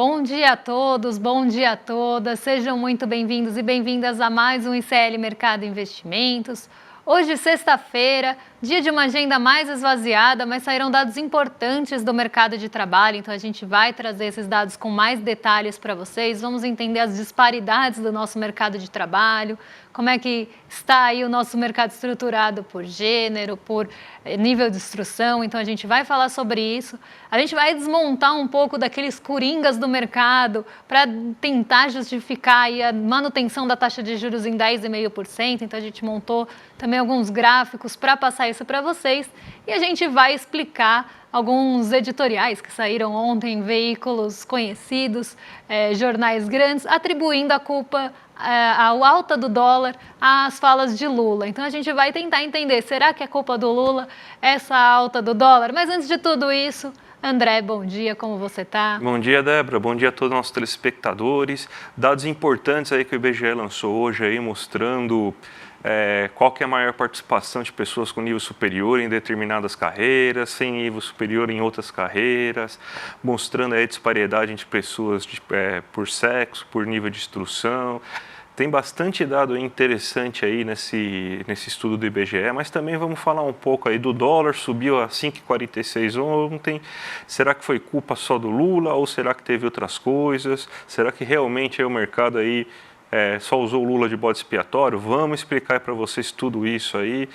Bom dia a todos, bom dia a todas, sejam muito bem-vindos e bem-vindas a mais um ICL Mercado Investimentos. Hoje, sexta-feira, dia de uma agenda mais esvaziada, mas saíram dados importantes do mercado de trabalho, então a gente vai trazer esses dados com mais detalhes para vocês. Vamos entender as disparidades do nosso mercado de trabalho, como é que está aí o nosso mercado estruturado por gênero, por nível de instrução, então a gente vai falar sobre isso. A gente vai desmontar um pouco daqueles coringas do mercado para tentar justificar aí a manutenção da taxa de juros em 10,5%, então a gente montou também alguns gráficos para passar isso para vocês e a gente vai explicar alguns editoriais que saíram ontem em veículos conhecidos, jornais grandes, atribuindo a culpa ao alta do dólar às falas de Lula. Então a gente vai tentar entender, será que é culpa do Lula essa alta do dólar? Mas antes de tudo isso, André, bom dia, como você está? Bom dia, Débora, bom dia a todos os nossos telespectadores. Dados importantes aí que o IBGE lançou hoje aí, mostrando qual que é a maior participação de pessoas com nível superior em determinadas carreiras, sem nível superior em outras carreiras, mostrando aí a disparidade entre pessoas por sexo, por nível de instrução. Tem bastante dado interessante aí nesse estudo do IBGE, mas também vamos falar um pouco aí do dólar, subiu a 5,46 ontem. Será que foi culpa só do Lula ou será que teve outras coisas? Será que realmente aí o mercado aí só usou o Lula de bode expiatório? Vamos explicar para vocês tudo isso aí.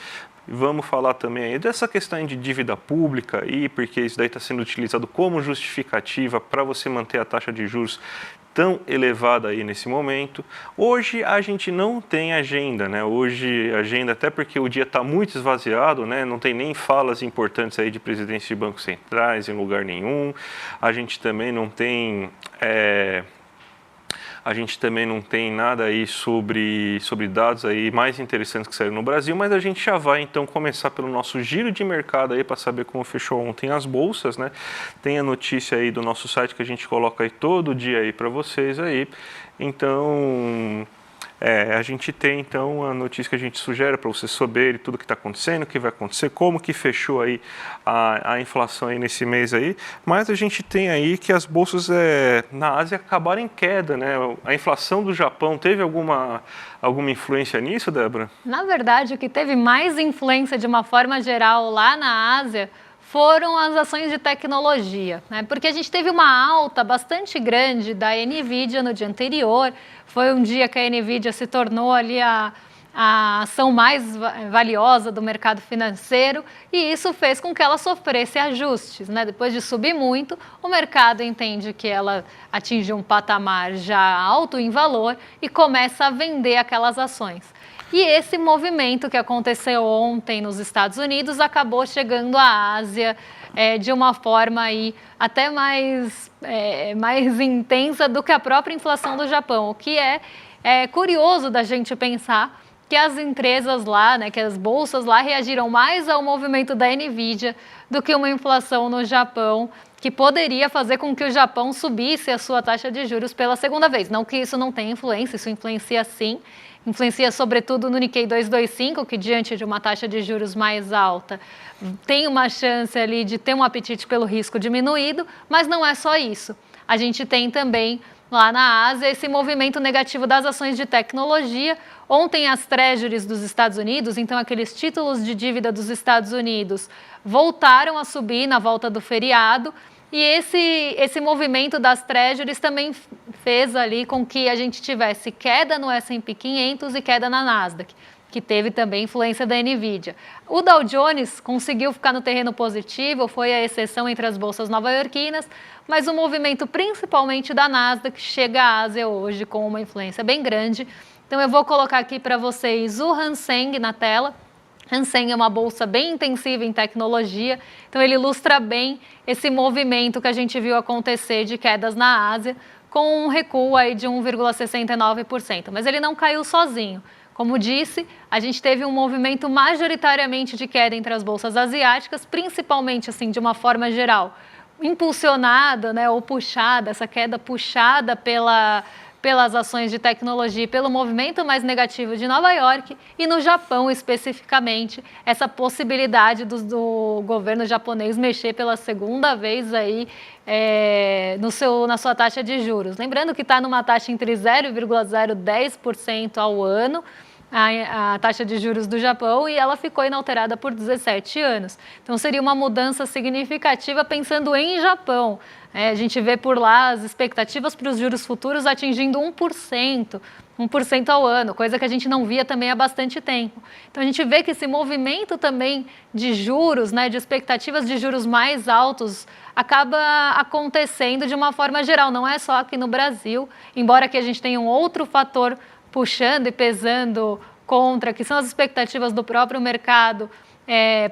Vamos falar também aí dessa questão de dívida pública aí, porque isso daí está sendo utilizado como justificativa para você manter a taxa de juros tão elevada aí nesse momento. Hoje a gente não tem agenda, né? Hoje agenda, até porque o dia está muito esvaziado, né? Não tem nem falas importantes aí de presidentes de bancos centrais em lugar nenhum. A gente também não tem nada aí sobre dados aí mais interessantes que saíram no Brasil, mas a gente já vai então começar pelo nosso giro de mercado aí para saber como fechou ontem as bolsas, né? Tem a notícia aí do nosso site que a gente coloca aí todo dia aí para vocês aí. Então, a gente tem então a notícia que a gente sugere para vocês saberem tudo o que está acontecendo, o que vai acontecer, como que fechou aí a inflação aí nesse mês aí, mas a gente tem aí que as bolsas na Ásia acabaram em queda, né? A inflação do Japão teve alguma influência nisso, Débora? Na verdade, o que teve mais influência de uma forma geral lá na Ásia foram as ações de tecnologia, né? Porque a gente teve uma alta bastante grande da NVIDIA no dia anterior, foi um dia que a NVIDIA se tornou ali a ação mais valiosa do mercado financeiro e isso fez com que ela sofresse ajustes, né? Depois de subir muito, o mercado entende que ela atingiu um patamar já alto em valor e começa a vender aquelas ações. E esse movimento que aconteceu ontem nos Estados Unidos acabou chegando à Ásia de uma forma aí até mais intensa do que a própria inflação do Japão, o que é curioso da gente pensar que as empresas lá, né, que as bolsas lá reagiram mais ao movimento da NVIDIA do que uma inflação no Japão, que poderia fazer com que o Japão subisse a sua taxa de juros pela segunda vez. Não que isso não tenha influência, isso influencia sim. Influencia sobretudo no Nikkei 225, que diante de uma taxa de juros mais alta tem uma chance ali de ter um apetite pelo risco diminuído, mas não é só isso. A gente tem também lá na Ásia esse movimento negativo das ações de tecnologia. Ontem as treasuries dos Estados Unidos, então aqueles títulos de dívida dos Estados Unidos, voltaram a subir na volta do feriado. E esse movimento das treasuries também fez ali com que a gente tivesse queda no S&P 500 e queda na Nasdaq, que teve também influência da NVIDIA. O Dow Jones conseguiu ficar no terreno positivo, foi a exceção entre as bolsas nova-iorquinas, mas o movimento principalmente da Nasdaq chega à Ásia hoje com uma influência bem grande. Então eu vou colocar aqui para vocês o Hang Seng na tela. Hang Seng é uma bolsa bem intensiva em tecnologia, então ele ilustra bem esse movimento que a gente viu acontecer de quedas na Ásia, com um recuo aí de 1,69%, mas ele não caiu sozinho. Como disse, a gente teve um movimento majoritariamente de queda entre as bolsas asiáticas, principalmente assim de uma forma geral, impulsionada, né, ou puxada, essa queda puxada pelas ações de tecnologia e pelo movimento mais negativo de Nova York, e no Japão especificamente, essa possibilidade do governo japonês mexer pela segunda vez aí na sua taxa de juros. Lembrando que está numa taxa entre 0,010% ao ano, a taxa de juros do Japão, e ela ficou inalterada por 17 anos. Então, seria uma mudança significativa pensando em Japão. A gente vê por lá as expectativas para os juros futuros atingindo 1% ao ano, coisa que a gente não via também há bastante tempo. Então, a gente vê que esse movimento também de juros, de expectativas de juros mais altos, acaba acontecendo de uma forma geral, não é só aqui no Brasil, embora que a gente tenha um outro fator puxando e pesando contra, que são as expectativas do próprio mercado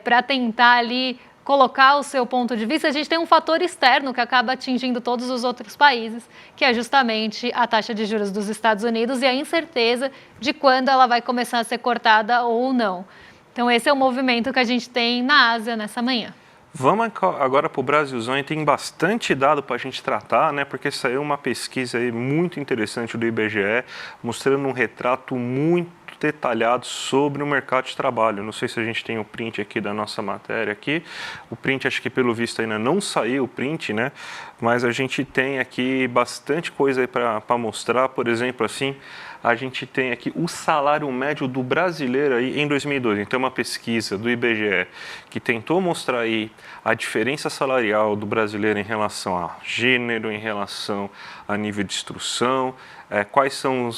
para tentar ali colocar o seu ponto de vista. A gente tem um fator externo que acaba atingindo todos os outros países, que é justamente a taxa de juros dos Estados Unidos e a incerteza de quando ela vai começar a ser cortada ou não. Então, esse é o movimento que a gente tem na Ásia nessa manhã. Vamos agora para o Brasilzão, e tem bastante dado para a gente tratar, porque saiu uma pesquisa aí muito interessante do IBGE, mostrando um retrato muito detalhado sobre o mercado de trabalho. Não sei se a gente tem o print aqui da nossa matéria aqui. O print, acho que pelo visto ainda não saiu o print, mas a gente tem aqui bastante coisa aí para mostrar. Por exemplo, assim, a gente tem aqui o salário médio do brasileiro aí em 2012. Então, é uma pesquisa do IBGE que tentou mostrar aí a diferença salarial do brasileiro em relação a gênero, em relação a nível de instrução, quais são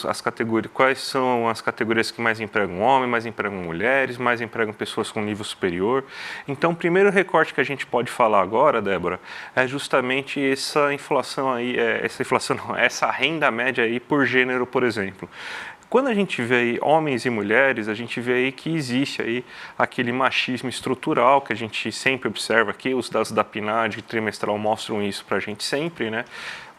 as categorias que mais empregam homens, mais empregam mulheres, mais empregam pessoas com nível superior. Então, o primeiro recorte que a gente pode falar agora, Débora, é justamente essa inflação aí, essa renda média aí por gênero, por exemplo. Quando a gente vê aí homens e mulheres, a gente vê aí que existe aí aquele machismo estrutural que a gente sempre observa aqui. Os dados da PNAD trimestral mostram isso para a gente sempre,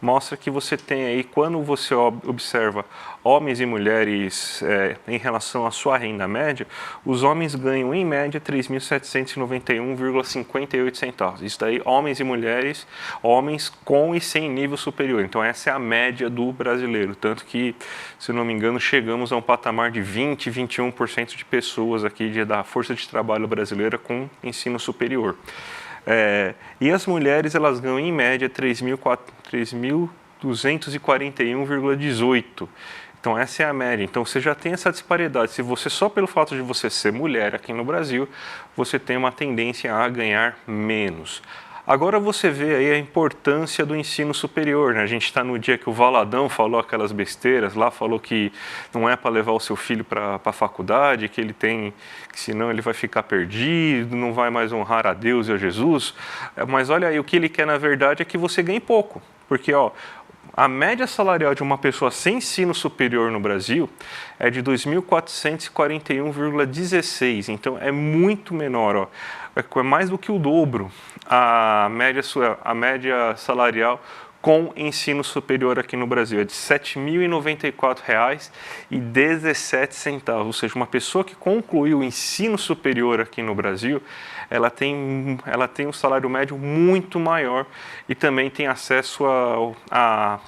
Mostra que você tem aí, quando você observa homens e mulheres em relação à sua renda média, os homens ganham em média 3.791,58 centavos. Isso daí, homens e mulheres, homens com e sem nível superior. Então, essa é a média do brasileiro. Tanto que, se não me engano, chegamos a um patamar de 21% de pessoas aqui da força de trabalho brasileira com ensino superior. E as mulheres, elas ganham em média 3.241,18. Então, essa é a média. Então, você já tem essa disparidade. Se você, só pelo fato de você ser mulher aqui no Brasil, você tem uma tendência a ganhar menos. Agora você vê aí a importância do ensino superior, A gente está no dia que o Valadão falou aquelas besteiras lá, falou que não é para levar o seu filho para a faculdade, que senão ele vai ficar perdido, não vai mais honrar a Deus e a Jesus. Mas olha aí, o que ele quer na verdade é que você ganhe pouco, porque a média salarial de uma pessoa sem ensino superior no Brasil é de 2.441,16, então é muito menor, é mais do que o dobro a média salarial com ensino superior aqui no Brasil, é de R$ 7.094,17, ou seja, uma pessoa que concluiu o ensino superior aqui no Brasil, ela tem um salário médio muito maior e também tem acesso a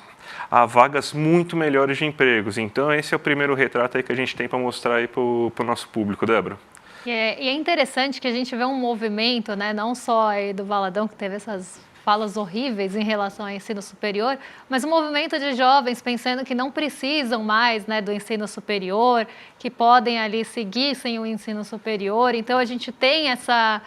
vagas muito melhores de empregos. Então, esse é o primeiro retrato aí que a gente tem para mostrar aí para o nosso público, Débora. E é interessante que a gente vê um movimento, não só aí do Valadão, que teve essas falas horríveis em relação ao ensino superior, mas um movimento de jovens pensando que não precisam mais do ensino superior, que podem ali seguir sem o ensino superior. Então, a gente tem essa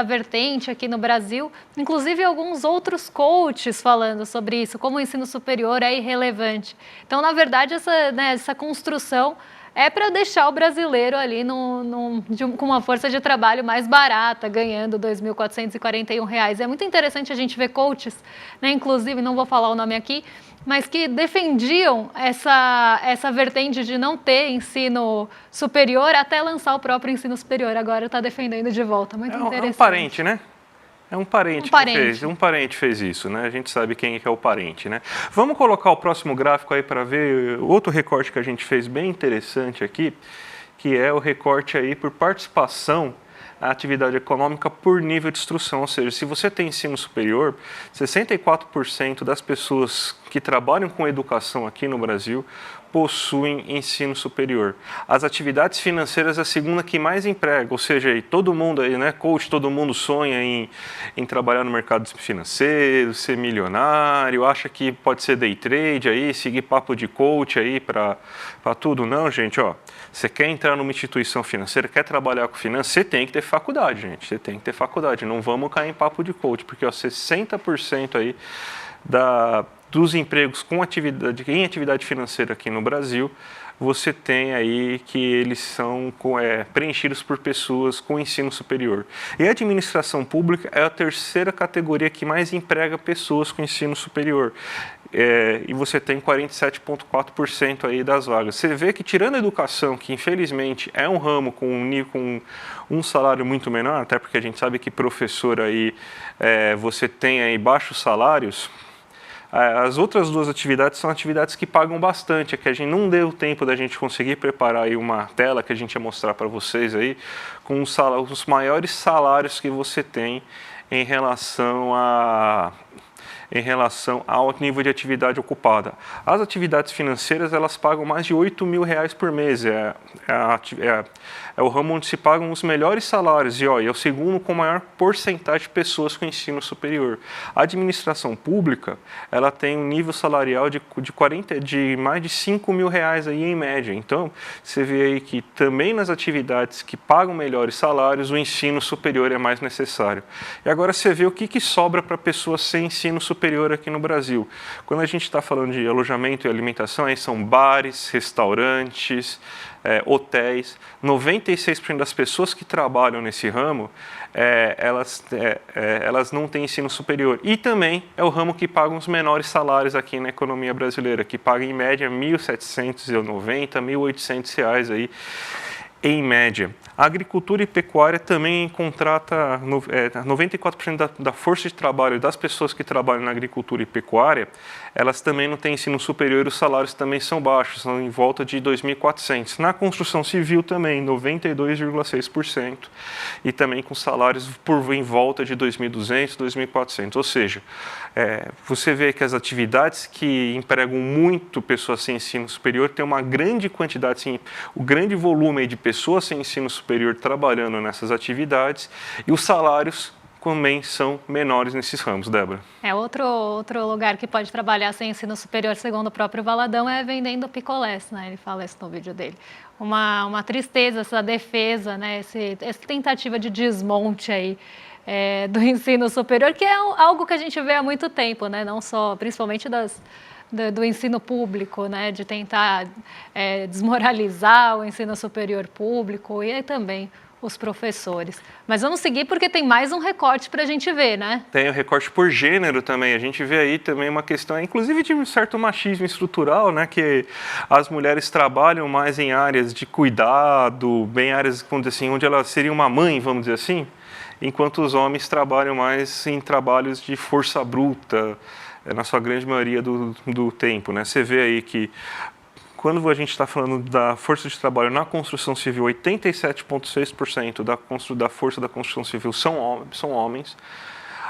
vertente aqui no Brasil, inclusive alguns outros coaches falando sobre isso, como o ensino superior é irrelevante. Então, na verdade, essa construção é para deixar o brasileiro ali com uma força de trabalho mais barata, ganhando R$ 2.441. É muito interessante a gente ver coaches, inclusive, não vou falar o nome aqui, mas que defendiam essa vertente de não ter ensino superior até lançar o próprio ensino superior. Agora está defendendo de volta. Muito interessante. É um parente, É um parente que fez. Um parente fez isso, A gente sabe quem é o parente, Vamos colocar o próximo gráfico aí para ver outro recorte que a gente fez bem interessante aqui, que é o recorte aí por participação a atividade econômica por nível de instrução, ou seja, se você tem ensino superior, 64% das pessoas que trabalham com educação aqui no Brasil possuem ensino superior. As atividades financeiras é a segunda que mais emprega, ou seja, aí, todo mundo aí, né, coach, todo mundo sonha em trabalhar no mercado financeiro, ser milionário, acha que pode ser day trade aí, seguir papo de coach aí para tudo. Não, gente, ó, você quer entrar numa instituição financeira, quer trabalhar com finanças, você tem que ter faculdade, gente, você tem que ter faculdade, não vamos cair em papo de coach, porque ó, 60% aí dos empregos em atividade financeira aqui no Brasil, você tem aí que eles são preenchidos por pessoas com ensino superior. E a administração pública é a terceira categoria que mais emprega pessoas com ensino superior. E você tem 47,4% aí das vagas. Você vê que tirando a educação, que infelizmente é um ramo com um salário muito menor, até porque a gente sabe que professor aí, você tem aí baixos salários. As outras duas atividades são atividades que pagam bastante, é que a gente não deu tempo da gente conseguir preparar aí uma tela que a gente ia mostrar para vocês aí, com os maiores salários que você tem em relação ao nível de atividade ocupada. As atividades financeiras, elas pagam mais de R$8.000 por mês. É o ramo onde se pagam os melhores salários e é o segundo com maior porcentagem de pessoas com ensino superior. A administração pública, ela tem um nível salarial de mais de R$5.000 aí em média. Então, você vê aí que também nas atividades que pagam melhores salários, o ensino superior é mais necessário. E agora você vê o que sobra para pessoas sem ensino superior aqui no Brasil. Quando a gente está falando de alojamento e alimentação, aí são bares, restaurantes, hotéis. 96% das pessoas que trabalham nesse ramo, elas não têm ensino superior. E também é o ramo que paga os menores salários aqui na economia brasileira, que paga em média R$1.790, R$1.800 aí, em média. A agricultura e pecuária também contrata 94% da força de trabalho das pessoas que trabalham na agricultura e pecuária, elas também não têm ensino superior e os salários também são baixos, são em volta de 2.400. Na construção civil também, 92,6%, e também com salários em volta de 2.200, 2.400. Ou seja, você vê que as atividades que empregam muito pessoas sem ensino superior têm uma grande quantidade, assim, o grande volume aí de pessoas sem ensino superior trabalhando nessas atividades, e os salários também são menores nesses ramos, Débora. Outro lugar que pode trabalhar sem ensino superior, segundo o próprio Valadão, é vendendo picolés, né? Ele fala isso no vídeo dele. Uma tristeza essa defesa, né? Essa tentativa de desmonte aí do ensino superior, que é algo que a gente vê há muito tempo, né? Não só, principalmente do ensino público, né, de tentar desmoralizar o ensino superior público e aí também os professores. Mas vamos seguir porque tem mais um recorte para a gente ver, né? Tem o recorte por gênero também. A gente vê aí também uma questão, inclusive de um certo machismo estrutural, né, que as mulheres trabalham mais em áreas de cuidado, bem áreas, vamos dizer assim, onde ela seria uma mãe, vamos dizer assim, enquanto os homens trabalham mais em trabalhos de força bruta, na sua grande maioria do tempo, né? Você vê aí que quando a gente está falando da força de trabalho na construção civil, 87,6% da força da construção civil são homens.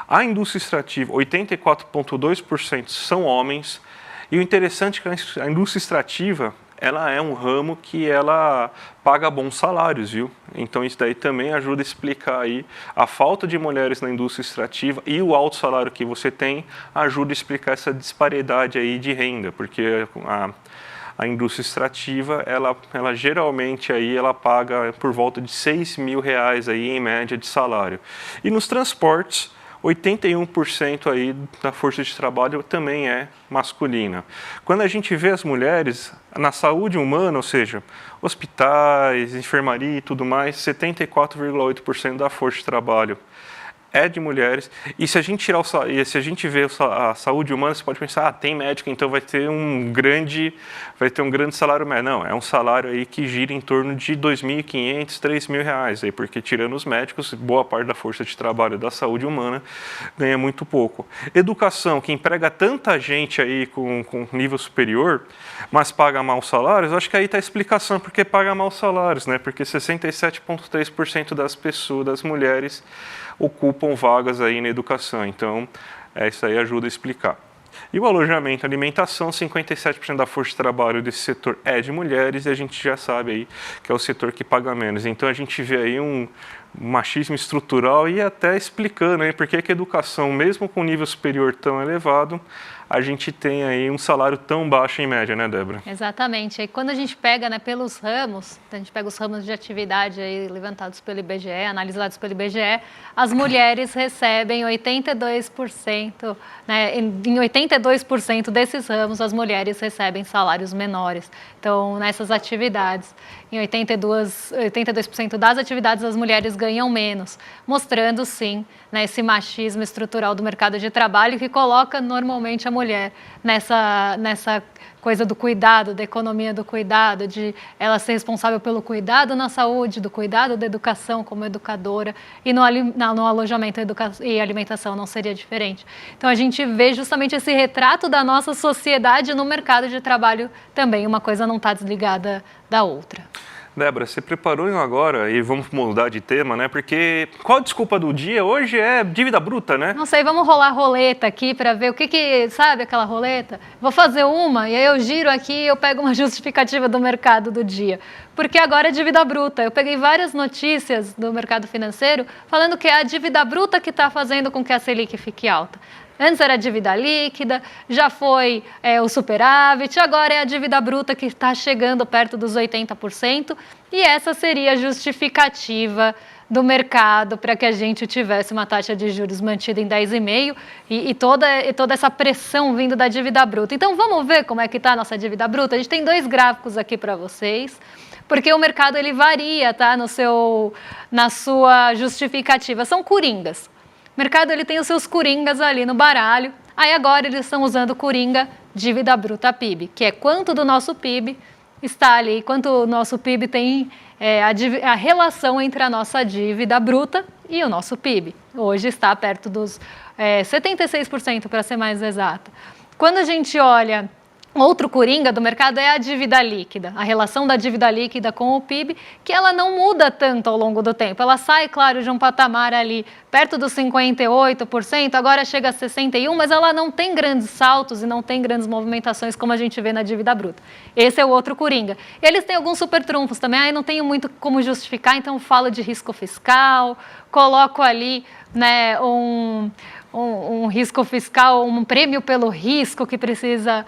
A indústria extrativa, 84,2% são homens. E o interessante é que a indústria extrativa, ela é um ramo que ela paga bons salários, viu? Então isso daí também ajuda a explicar aí a falta de mulheres na indústria extrativa e o alto salário que você tem ajuda a explicar essa disparidade aí de renda, porque a indústria extrativa, ela geralmente aí ela paga por volta de R$6.000 aí em média de salário. E nos transportes, 81% aí da força de trabalho também é masculina. Quando a gente vê as mulheres na saúde humana, ou seja, hospitais, enfermaria e tudo mais, 74,8% da força de trabalho é de mulheres. E se a gente tirar se a gente vê a saúde humana, você pode pensar, tem médico, então vai ter um grande salário médio. Não, é um salário aí que gira em torno de R$ 2.500, R$ 3.000, aí, porque tirando os médicos, boa parte da força de trabalho da saúde humana ganha muito pouco. Educação, que emprega tanta gente aí com nível superior, mas paga maus salários, acho que aí está a explicação porque paga maus salários, né? Porque 67,3% das mulheres ocupam vagas aí na educação. Então, isso aí ajuda a explicar. E o alojamento e alimentação, 57% da força de trabalho desse setor é de mulheres e a gente já sabe aí que é o setor que paga menos. Então, a gente vê aí um machismo estrutural e até explicando aí por que a educação, mesmo com nível superior tão elevado, a gente tem aí um salário tão baixo em média, né, Débora? Exatamente. E quando a gente pega, né, pelos ramos, a gente pega os ramos de atividade aí levantados pelo IBGE, analisados pelo IBGE, as mulheres recebem 82%, né, em 82% desses ramos as mulheres recebem salários menores. Então, nessas atividades, em 82% das atividades as mulheres ganham menos, mostrando sim, né, esse machismo estrutural do mercado de trabalho que coloca normalmente a mulher nessa coisa do cuidado, da economia do cuidado, de ela ser responsável pelo cuidado na saúde, do cuidado da educação como educadora, e no alojamento e alimentação não seria diferente. Então a gente vê justamente esse retrato da nossa sociedade no mercado de trabalho também, uma coisa não está desligada da outra. Débora, você preparou agora, e vamos mudar de tema, né? Porque qual a desculpa do dia? Hoje é dívida bruta, né? Não sei, vamos rolar a roleta aqui para ver o que, sabe aquela roleta? Vou fazer uma e aí eu giro aqui e eu pego uma justificativa do mercado do dia. Porque agora é dívida bruta. Eu peguei várias notícias do mercado financeiro falando que é a dívida bruta que está fazendo com que a Selic fique alta. Antes era a dívida líquida, já foi o superávit, agora é a dívida bruta que está chegando perto dos 80%, e essa seria a justificativa do mercado para que a gente tivesse uma taxa de juros mantida em 10,5% e toda essa pressão vindo da dívida bruta. Então vamos ver como é que está a nossa dívida bruta? A gente tem 2 gráficos aqui para vocês, porque o mercado ele varia, tá, na sua justificativa, são coringas. O mercado ele tem os seus coringas ali no baralho, aí agora eles estão usando o coringa dívida bruta PIB, que é quanto do nosso PIB está ali, quanto o nosso PIB tem a relação entre a nossa dívida bruta e o nosso PIB. Hoje está perto dos 76%, para ser mais exata. Quando a gente olha outro coringa do mercado é a dívida líquida, a relação da dívida líquida com o PIB, que ela não muda tanto ao longo do tempo. Ela sai, claro, de um patamar ali perto dos 58%, agora chega a 61%, mas ela não tem grandes saltos e não tem grandes movimentações como a gente vê na dívida bruta. Esse é o outro coringa. E eles têm alguns super trunfos também, não tenho muito como justificar, então falo de risco fiscal, coloco ali, né, um risco fiscal, um prêmio pelo risco que precisa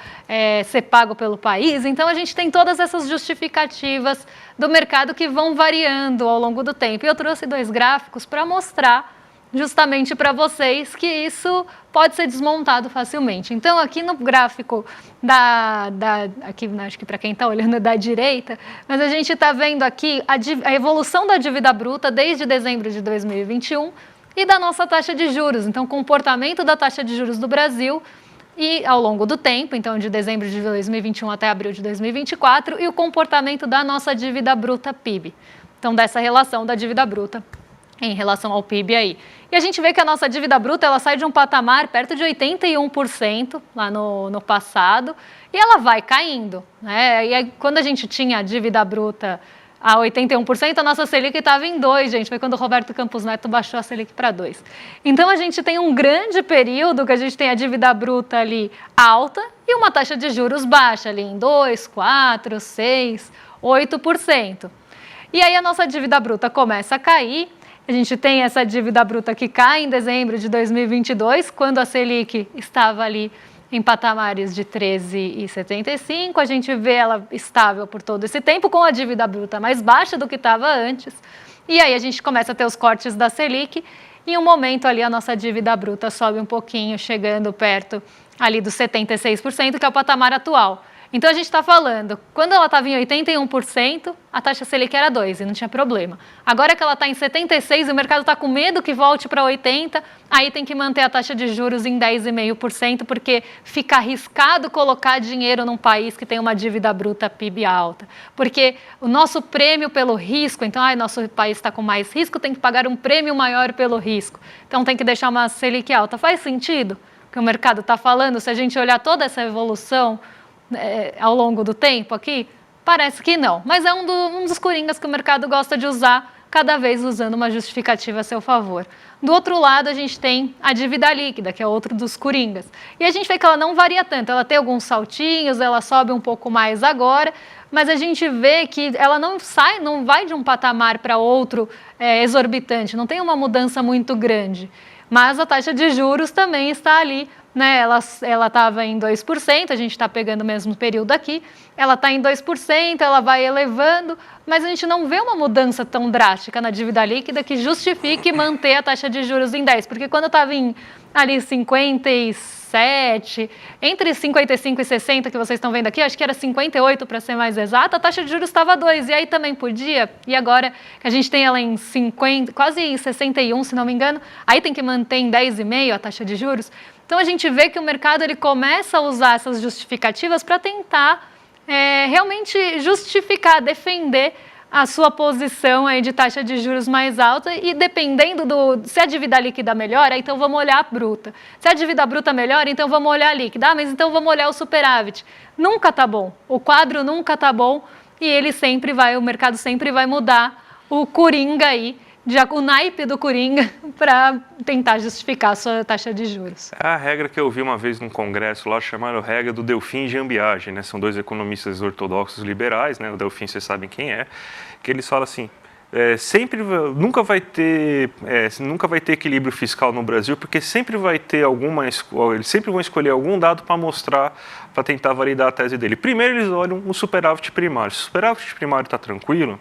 ser pago pelo país. Então, a gente tem todas essas justificativas do mercado que vão variando ao longo do tempo. E eu trouxe 2 gráficos para mostrar justamente para vocês que isso pode ser desmontado facilmente. Então, aqui no gráfico aqui, acho que para quem está olhando da direita, mas a gente está vendo aqui a evolução da dívida bruta desde dezembro de 2021, e da nossa taxa de juros. Então, comportamento da taxa de juros do Brasil e ao longo do tempo, então de dezembro de 2021 até abril de 2024, e o comportamento da nossa dívida bruta PIB. Então, dessa relação da dívida bruta em relação ao PIB aí. E a gente vê que a nossa dívida bruta ela sai de um patamar perto de 81% lá no passado, e ela vai caindo, né? E aí, quando a gente tinha a dívida bruta a 81%, a nossa Selic estava em 2%, gente. Foi quando o Roberto Campos Neto baixou a Selic para 2%. Então, a gente tem um grande período que a gente tem a dívida bruta ali alta e uma taxa de juros baixa ali em 2%, 4%, 6%, 8%. E aí, a nossa dívida bruta começa a cair. A gente tem essa dívida bruta que cai em dezembro de 2022, quando a Selic estava ali em patamares de 13,75, a gente vê ela estável por todo esse tempo, com a dívida bruta mais baixa do que estava antes. E aí a gente começa a ter os cortes da Selic, e em um momento ali a nossa dívida bruta sobe um pouquinho, chegando perto ali dos 76%, que é o patamar atual. Então, a gente está falando, quando ela estava em 81%, a taxa Selic era 2% e não tinha problema. Agora que ela está em 76% e o mercado está com medo que volte para 80%, aí tem que manter a taxa de juros em 10,5%, porque fica arriscado colocar dinheiro num país que tem uma dívida bruta PIB alta. Porque o nosso prêmio pelo risco, então, nosso país está com mais risco, tem que pagar um prêmio maior pelo risco. Então, tem que deixar uma Selic alta. Faz sentido o que o mercado está falando? Se a gente olhar toda essa evolução ao longo do tempo aqui, parece que não. Mas é um dos coringas que o mercado gosta de usar, cada vez usando uma justificativa a seu favor. Do outro lado, a gente tem a dívida líquida, que é outro dos coringas. E a gente vê que ela não varia tanto, ela tem alguns saltinhos, ela sobe um pouco mais agora, mas a gente vê que ela não vai de um patamar para outro exorbitante, não tem uma mudança muito grande. Mas a taxa de juros também está ali, né? Ela estava em 2%, a gente está pegando o mesmo período aqui, ela está em 2%, ela vai elevando, mas a gente não vê uma mudança tão drástica na dívida líquida que justifique manter a taxa de juros em 10%, porque quando eu estava ali 57, entre 55 e 60 que vocês estão vendo aqui, acho que era 58 para ser mais exata, a taxa de juros estava 2%, e aí também podia, e agora que a gente tem ela em 50, quase em 61, se não me engano, aí tem que manter em 10,5% a taxa de juros. Então, a gente vê que o mercado ele começa a usar essas justificativas para tentar realmente justificar, defender a sua posição aí de taxa de juros mais alta e dependendo se a dívida líquida melhora, então vamos olhar a bruta. Se a dívida bruta melhora, então vamos olhar a líquida. Mas então vamos olhar o superávit. Nunca está bom. O quadro nunca está bom e o mercado sempre vai mudar o coringa aí, o naipe do coringa para tentar justificar a sua taxa de juros. É a regra que eu vi uma vez num congresso lá, chamaram regra do Delfim e Jambiage, né? São dois economistas ortodoxos liberais, né? O Delfim, vocês sabem quem é, que eles falam assim, nunca vai ter equilíbrio fiscal no Brasil, porque sempre vai ter eles sempre vão escolher algum dado para mostrar, para tentar validar a tese dele. Primeiro eles olham o superávit primário. Se o superávit primário está tranquilo,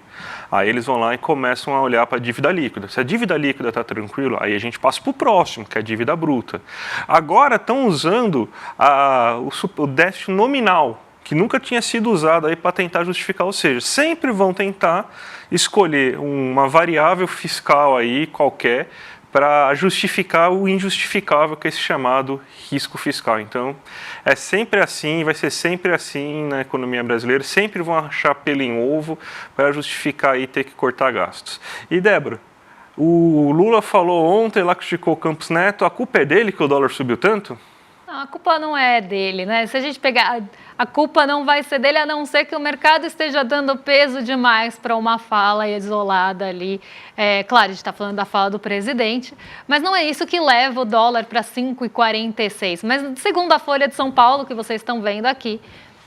aí eles vão lá e começam a olhar para a dívida líquida. Se a dívida líquida está tranquilo, aí a gente passa para o próximo, que é a dívida bruta. Agora estão usando o déficit nominal, que nunca tinha sido usado aí para tentar justificar, ou seja, sempre vão tentar escolher uma variável fiscal aí qualquer para justificar o injustificável, que é esse chamado risco fiscal. Então, é sempre assim, vai ser sempre assim na economia brasileira, sempre vão achar pelo em ovo para justificar e ter que cortar gastos. E, Débora, o Lula falou ontem, lá criticou o Campos Neto, a culpa é dele que o dólar subiu tanto? Não, a culpa não é dele, né? Se a gente pegar, a culpa não vai ser dele, a não ser que o mercado esteja dando peso demais para uma fala isolada ali. Claro, a gente está falando da fala do presidente, mas não é isso que leva o dólar para 5,46. Mas segundo a Folha de São Paulo, que vocês estão vendo aqui,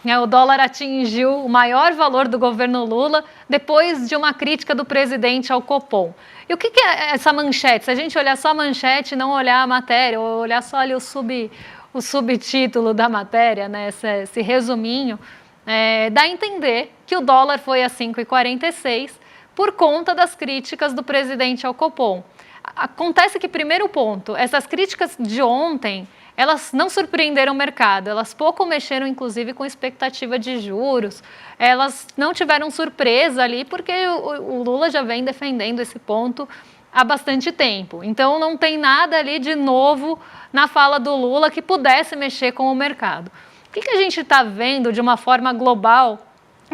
o dólar atingiu o maior valor do governo Lula depois de uma crítica do presidente ao Copom. E o que é essa manchete? Se a gente olhar só a manchete, não olhar a matéria, ou olhar só ali o subtítulo da matéria, né, esse resuminho, dá a entender que o dólar foi a 5,46 por conta das críticas do presidente ao Copom. Acontece que, primeiro ponto, essas críticas de ontem, elas não surpreenderam o mercado, elas pouco mexeram, inclusive, com expectativa de juros, elas não tiveram surpresa ali, porque o Lula já vem defendendo esse ponto há bastante tempo. Então, não tem nada ali de novo na fala do Lula que pudesse mexer com o mercado. O que a gente está vendo de uma forma global,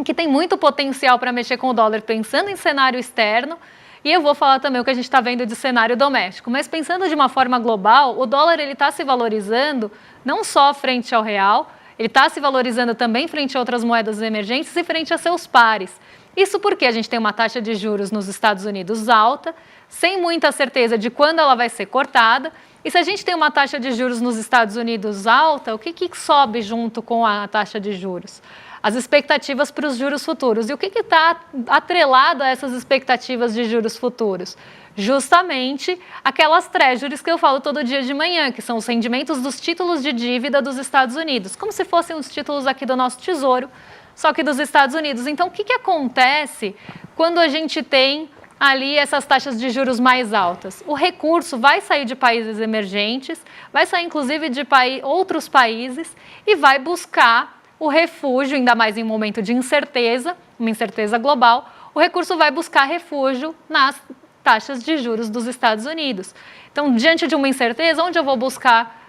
que tem muito potencial para mexer com o dólar, pensando em cenário externo, e eu vou falar também o que a gente está vendo de cenário doméstico. Mas pensando de uma forma global, o dólar está se valorizando não só frente ao real, ele está se valorizando também frente a outras moedas emergentes e frente a seus pares. Isso porque a gente tem uma taxa de juros nos Estados Unidos alta, sem muita certeza de quando ela vai ser cortada. E se a gente tem uma taxa de juros nos Estados Unidos alta, o que sobe junto com a taxa de juros? As expectativas para os juros futuros. E o que está atrelado a essas expectativas de juros futuros? Justamente aquelas treasuries que eu falo todo dia de manhã, que são os rendimentos dos títulos de dívida dos Estados Unidos, como se fossem os títulos aqui do nosso Tesouro, só que dos Estados Unidos. Então, o que acontece quando a gente tem ali essas taxas de juros mais altas? O recurso vai sair de países emergentes, vai sair inclusive de outros países e vai buscar o refúgio, ainda mais em um momento de incerteza, uma incerteza global, o recurso vai buscar refúgio nas taxas de juros dos Estados Unidos. Então, diante de uma incerteza, onde eu vou buscar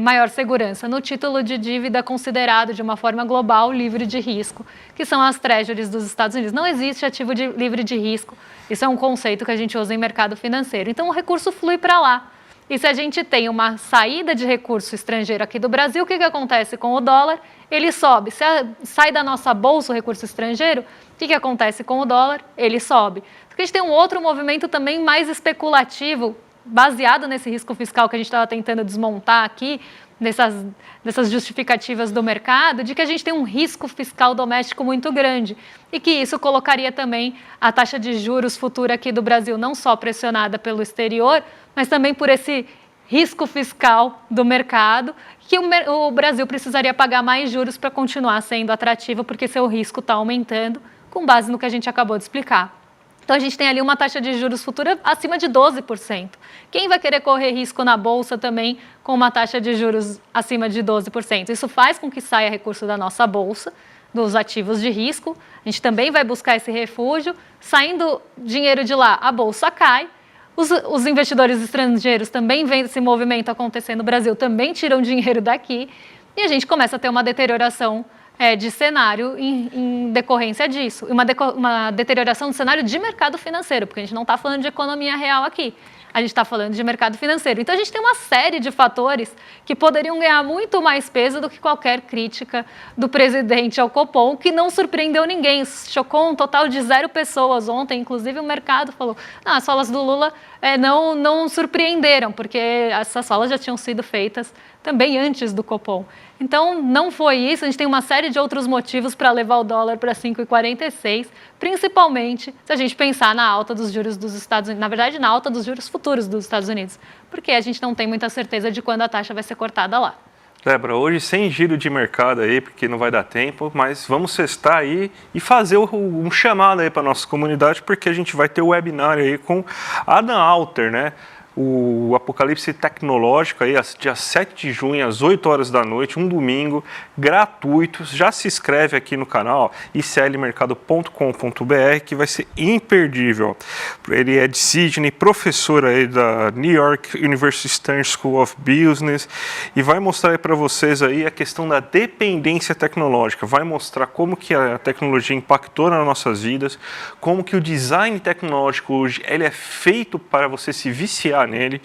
maior segurança? No título de dívida considerado de uma forma global livre de risco, que são as treasuries dos Estados Unidos. Não existe ativo livre de risco, isso é um conceito que a gente usa em mercado financeiro. Então, o recurso flui para lá. E se a gente tem uma saída de recurso estrangeiro aqui do Brasil, o que acontece com o dólar? Ele sobe. Se sai da nossa bolsa o recurso estrangeiro, o que acontece com o dólar? Ele sobe. Porque a gente tem um outro movimento também mais especulativo, baseado nesse risco fiscal que a gente estava tentando desmontar aqui, nessas justificativas do mercado, de que a gente tem um risco fiscal doméstico muito grande e que isso colocaria também a taxa de juros futura aqui do Brasil não só pressionada pelo exterior, mas também por esse risco fiscal do mercado, que o Brasil precisaria pagar mais juros para continuar sendo atrativo, porque seu risco está aumentando, com base no que a gente acabou de explicar. Então, a gente tem ali uma taxa de juros futura acima de 12%. Quem vai querer correr risco na Bolsa também com uma taxa de juros acima de 12%? Isso faz com que saia recurso da nossa Bolsa, dos ativos de risco. A gente também vai buscar esse refúgio. Saindo dinheiro de lá, a Bolsa cai. Os investidores estrangeiros também veem esse movimento acontecer no Brasil, também tiram dinheiro daqui. E a gente começa a ter uma deterioração de cenário em decorrência disso. Uma deterioração do cenário de mercado financeiro, porque a gente não está falando de economia real aqui. A gente está falando de mercado financeiro. Então, a gente tem uma série de fatores que poderiam ganhar muito mais peso do que qualquer crítica do presidente ao Copom, que não surpreendeu ninguém. Chocou um total de 0 pessoas ontem. Inclusive, o mercado falou, as falas do Lula não surpreenderam, porque essas falas já tinham sido feitas também antes do Copom. Então, não foi isso. A gente tem uma série de outros motivos para levar o dólar para 5,46, principalmente se a gente pensar na alta dos juros dos Estados Unidos, na verdade, na alta dos juros futuros dos Estados Unidos, porque a gente não tem muita certeza de quando a taxa vai ser cortada lá. Débora, hoje sem giro de mercado aí, porque não vai dar tempo, mas vamos sextar aí e fazer um chamado aí para a nossa comunidade, porque a gente vai ter o webinar aí com Adam Alter, né? O Apocalipse Tecnológico, aí, dia 7 de junho, às 8 horas da noite, um domingo, gratuito. Já se inscreve aqui no canal, iclmercado.com.br, que vai ser imperdível. Ele é de Sydney, professor aí da New York University Stern School of Business, e vai mostrar aí para vocês aí a questão da dependência tecnológica. Vai mostrar como que a tecnologia impactou nas nossas vidas, como que o design tecnológico hoje ele é feito para você se viciar nele,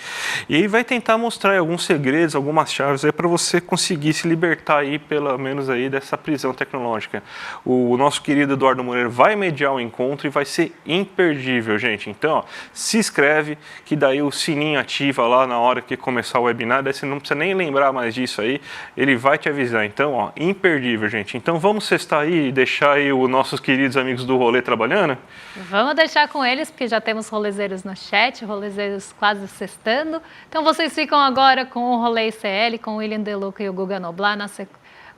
e aí vai tentar mostrar alguns segredos, algumas chaves aí para você conseguir se libertar aí, pelo menos aí, dessa prisão tecnológica. O nosso querido Eduardo Moreira vai mediar o encontro e vai ser imperdível, gente. Então, ó, se inscreve, que daí o sininho ativa lá na hora que começar o webinar, daí você não precisa nem lembrar mais disso aí, ele vai te avisar. Então, ó, imperdível, gente. Então, vamos sextar aí e deixar aí os nossos queridos amigos do rolê trabalhando? Vamos deixar com eles, porque já temos rolezeiros no chat, rolezeiros quase sextando. Então, vocês ficam agora com o Rolê ICL, com o William Deluca e o Guga Noblar,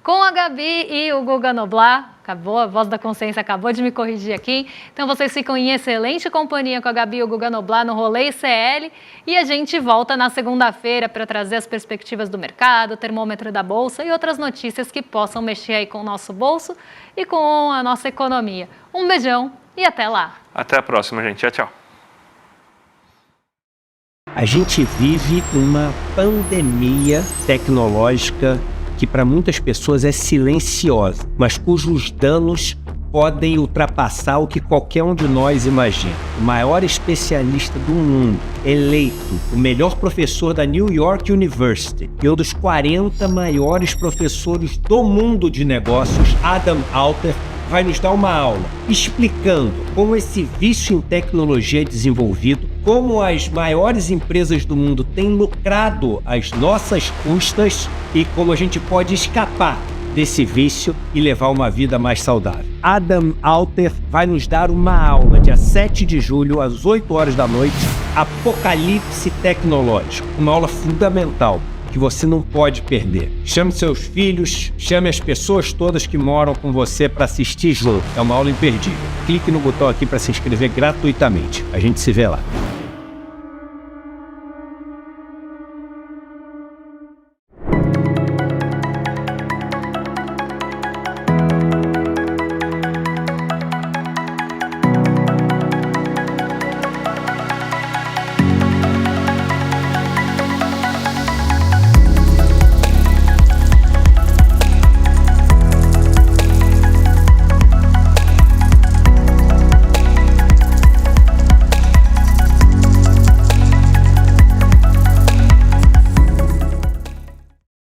com a Gabi e o Guga Noblar. Acabou, a voz da consciência acabou de me corrigir aqui. Então, vocês ficam em excelente companhia com a Gabi e o Guga Noblar no Rolê ICL. E a gente volta na segunda-feira para trazer as perspectivas do mercado, o termômetro da Bolsa e outras notícias que possam mexer aí com o nosso bolso e com a nossa economia. Um beijão e até lá. Até a próxima, gente. Tchau, tchau. A gente vive uma pandemia tecnológica que para muitas pessoas é silenciosa, mas cujos danos podem ultrapassar o que qualquer um de nós imagina. O maior especialista do mundo, eleito o melhor professor da New York University e um dos 40 maiores professores do mundo de negócios, Adam Alter, vai nos dar uma aula explicando como esse vício em tecnologia é desenvolvido, como as maiores empresas do mundo têm lucrado às nossas custas e como a gente pode escapar desse vício e levar uma vida mais saudável. Adam Alter vai nos dar uma aula dia 7 de julho, às 8 horas da noite, Apocalipse Tecnológico, uma aula fundamental que você não pode perder. Chame seus filhos, chame as pessoas todas que moram com você para assistir junto. É uma aula imperdível. Clique no botão aqui para se inscrever gratuitamente. A gente se vê lá.